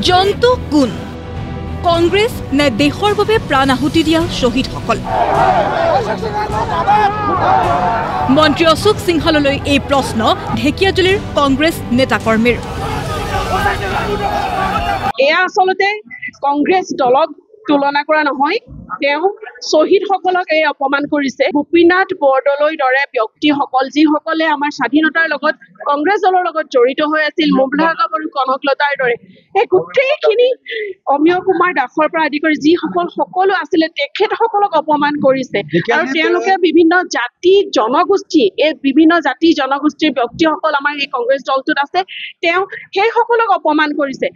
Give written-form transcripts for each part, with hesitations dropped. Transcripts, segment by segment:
জন্তু কোন কংগ্ৰেছ নে দেশৰ বাবে প্ৰাণ আহুতি দিয়া শ্বহীদসকল মন্ত্ৰী অশোক সিংহললৈ এই প্ৰশ্ন ঢেকিয়াজুলিৰ কংগ্ৰেছ নেতাকৰ্মীৰ এয়া আসলতে কংগ্ৰেছ দলক তুলনা কৰা নহয় তেওঁ শ্বহীদসকলক এই অপমান কৰিছে গোপীনাথ বৰদলৈৰ দৰে ব্যক্তিসকল যিসকলে আমাৰ স্বাধীনতাৰ লগত কংগ্ৰেছ দলৰ লগত জড়িত হৈ আছিল মুমলাগা আৰু কনকলতাৰ দৰে এই গোটেইখিনি অমিয় কুমাৰ দাসৰ পৰা আদি কৰি যিসকল সকলো আছিলে তেখেতসকলক অপমান কৰিছে আৰু তেওঁলোকে বিভিন্ন জাতি জনগোষ্ঠী এই বিভিন্ন জাতি জনগোষ্ঠীৰ ব্যক্তিসকল আমাৰ এই কংগ্ৰেছ দলটোত আছে তেওঁ সেই সকলক অপমান কৰিছে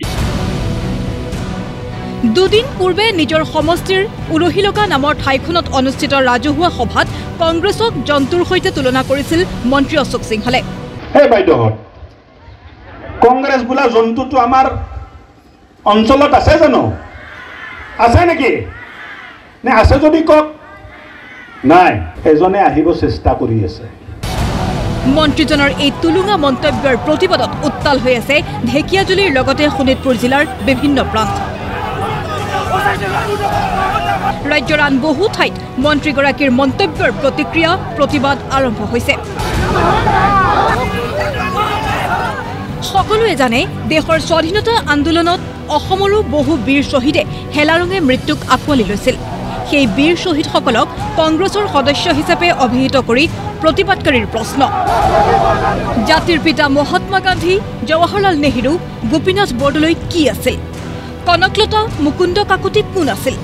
দুদিন পূৰ্বে নিজৰ সমষ্টিৰ উৰহিলকা নামৰ ঠাইখনত অনুষ্ঠিত ৰাজহুৱা সভাত কংগ্ৰেছক জন্তুৰ সৈতে তুলনা কৰিছিল মন্ত্ৰী অশোক সিংহলে হে বাইদেউহত কংগ্ৰেছ বোলা জন্তুটো আমাৰ অঞ্চলত আছে জানো আছে নেকি নে আছে যদি কক নাই এজনে আহিব চেষ্টা কৰি আছে মন্ত্ৰীজনৰ এই তুলুঙা মন্তব্যৰ প্ৰতিবাদত উত্তাল হৈ আছে ঢেকিয়াজুলিৰ লগতে শোণিতপুৰ জিলাৰ বিভিন্ন প্ৰান্ত ৰাজ্যৰ আন বহু ঠাইত মন্ত্ৰীগৰাকীৰ মন্তব্যৰ প্ৰতিক্ৰিয়া প্ৰতিবাদ আৰম্ভ হৈছে সকলোৱে জানে দেশৰ স্বাধীনতা আন্দোলনত অসমৰো বহু বীৰ শ্বহীদে হেলাৰঙে মৃত্যুক আঁকোৱালি লৈছিল সেই বীৰ শ্বহীদসকলক কংগ্ৰেছৰ সদস্য হিচাপে অভিহিত কৰি প্ৰতিবাদকাৰীৰ প্ৰশ্ন জাতিৰ পিতা মহাত্মা গান্ধী জৱাহৰলাল নেহৰু গোপীনাথ বৰদলৈ কি আছিল কনকলতা মুকুন্দ কাকতি কোন আছিল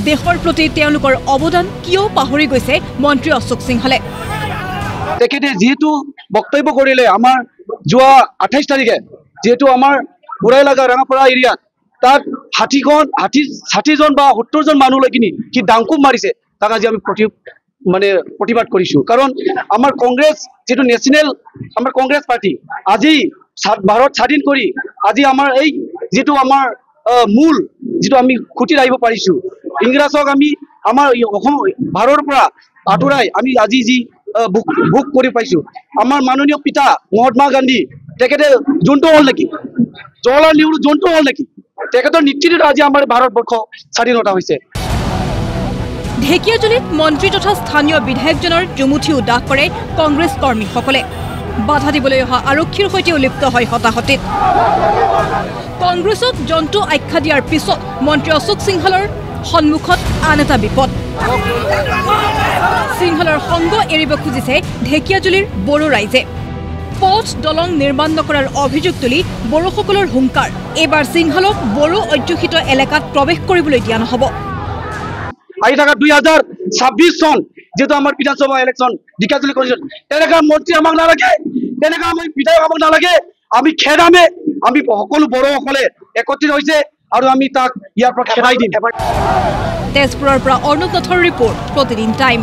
দেশৰ প্ৰতি তেওঁলোকৰ অৱদান কিয় পাহৰি গৈছে মন্ত্ৰী অশোক সিংহলে তেখেতে যেহেতু বক্তব্য কৰিলে আমাৰ যোৱা 28 তাৰিখে যেহেতু আমাৰ বুঢ়াইলাগা ৰাঙাপাৰা এৰিয়াত তাত 60 জন বা 70 জন মানুহ লৈ কিনি কি ডাংকুম মাৰিছে তাক আজি আমি প্ৰতিবাদ কৰিছো কাৰণ আমাৰ কংগ্ৰেছ যেটো নেশ্যনেল আমাৰ কংগ্ৰেছ পাৰ্টি আজি ভাৰত স্বাধীন কৰি আজি আমাৰ এই যেটো আমাৰ মূল যেটো আমি খুঁটি ৰাখিব পাৰিছো ইংৰাজক আমি আমাৰ অসম ভাৰতৰ পৰা আঁতৰাই আমি আজি যি বুক কৰি পাইছো আমাৰ মাননীয় পিতা মহাত্মা গান্ধী তেখেতে জন্তু হল নেকি জৱাহৰলাল নেহৰু জন্তু হল নেকি তেখেতৰ নেতৃত্বত আজি আমাৰ ভাৰতবৰ্ষ স্বাধীনতা হৈছে ঢেকিয়াজুলিত মন্ত্ৰী তথা স্থানীয় বিধায়কজনৰ জুমুঠি উদ্ধাৰ কৰে কংগ্ৰেছ কৰ্মীসকলে বাধা দিবলৈ অহা আৰক্ষীৰ সৈতে লিপ্ত হয় হতাহতিত কংগ্ৰেছক জন্তু আখ্যা দিয়াৰ পিছত মন্ত্ৰী অশোক সিংহলৰ সন্মুখত আন এটা বিপদ সিংহলৰ সংগ এৰিব খুজিছে ঢেকিয়াজুলিৰ বড়ো ৰাইজে পথ দলং নিৰ্মাণ নকৰাৰ অভিযোগ তুলি বড়োসকলৰ হুংকাৰ এবাৰ সিংহলক বড়ো অধ্যুষিত এলেকাত প্ৰৱেশ কৰিবলৈ দিয়া নহব আহি থকা 2026 চন যেটো আমাৰ বিধানসভা ইলেকশন ঢেকিয়াজুলি কৰিছিল এনেকা মন্ত্ৰী আমাক নালাগে এনেকা আমি বিধায়ক আমাক নালাগে আমি খেদামে আমি সকলো বড়োসকলে একত্ৰিত হৈছে আৰু আমি তাক ইয়াৰ পৰা খেদাই দিম তেজপুৰৰ পৰা অৰ্ণৱ নাথৰ ৰিপৰ্ট প্ৰতিদিন টাইম